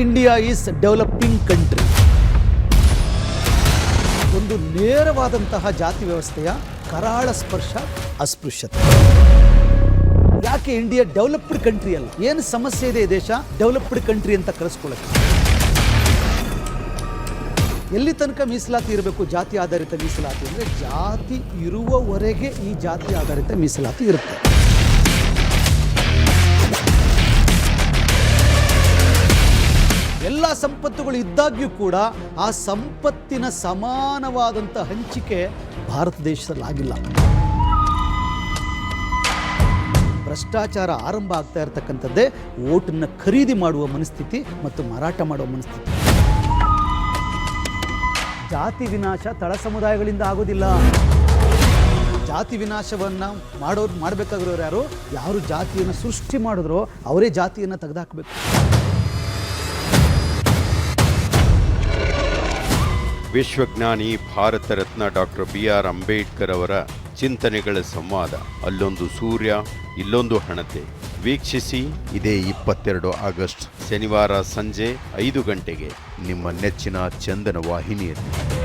India is developing country. ಒಂದು ನೇರವಾದಂತಹ ಜಾತಿ ವ್ಯವಸ್ಥೆಯ ಕರಾಳ ಸ್ಪರ್ಶ ಅಸ್ಪೃಶ್ಯತೆ. ಯಾಕೆ ಇಂಡಿಯಾ ಡೆವಲಪ್ಡ್ ಕಂಟ್ರಿ ಅಲ್ಲ? ಏನು ಸಮಸ್ಯೆ ಇದೆ ಈ ದೇಶ ಡೆವಲಪ್ಡ್ ಕಂಟ್ರಿ ಅಂತ ಕರೆಸ್ಕೊಳ್ಳೋಕ್ಕೆ? ಎಲ್ಲಿ ತನಕ ಮೀಸಲಾತಿ ಇರಬೇಕು? ಜಾತಿ ಆಧಾರಿತ ಮೀಸಲಾತಿ ಅಂದರೆ ಜಾತಿ ಇರುವವರೆಗೆ ಈ ಜಾತಿ ಆಧಾರಿತ ಮೀಸಲಾತಿ ಇರುತ್ತೆ. ಎಲ್ಲ ಸಂಪತ್ತುಗಳು ಇದ್ದಾಗ್ಯೂ ಕೂಡ ಆ ಸಂಪತ್ತಿನ ಸಮಾನವಾದಂಥ ಹಂಚಿಕೆ ಭಾರತ ದೇಶದಲ್ಲಿ ಆಗಿಲ್ಲ. ಭ್ರಷ್ಟಾಚಾರ ಆರಂಭ ಆಗ್ತಾ ಇರತಕ್ಕಂಥದ್ದೇ ವೋಟನ್ನು ಖರೀದಿ ಮಾಡುವ ಮನಸ್ಥಿತಿ ಮತ್ತು ಮಾರಾಟ ಮಾಡುವ ಮನಸ್ಥಿತಿ. ಜಾತಿ ವಿನಾಶ ತಳ ಸಮುದಾಯಗಳಿಂದ ಆಗೋದಿಲ್ಲ. ಜಾತಿ ವಿನಾಶವನ್ನು ಮಾಡಬೇಕಾಗಿರೋರು ಯಾರು ಜಾತಿಯನ್ನು ಸೃಷ್ಟಿ ಮಾಡಿದ್ರೋ ಅವರೇ ಜಾತಿಯನ್ನು ತೆಗೆದುಹಾಕಬೇಕು. ವಿಶ್ವಜ್ಞಾನಿ ಭಾರತ ರತ್ನ ಡಾಕ್ಟರ್ BR ಅಂಬೇಡ್ಕರ್ ಅವರ ಚಿಂತನೆಗಳ ಸಂವಾದ. ಅಲ್ಲೊಂದು ಸೂರ್ಯ, ಇಲ್ಲೊಂದು ಹಣತೆ. ವೀಕ್ಷಿಸಿ ಇದೇ 22 ಆಗಸ್ಟ್ ಶನಿವಾರ ಸಂಜೆ 5 ಗಂಟೆಗೆ ನಿಮ್ಮ ನೆಚ್ಚಿನ ಚಂದನ ವಾಹಿನಿಯಲ್ಲಿ.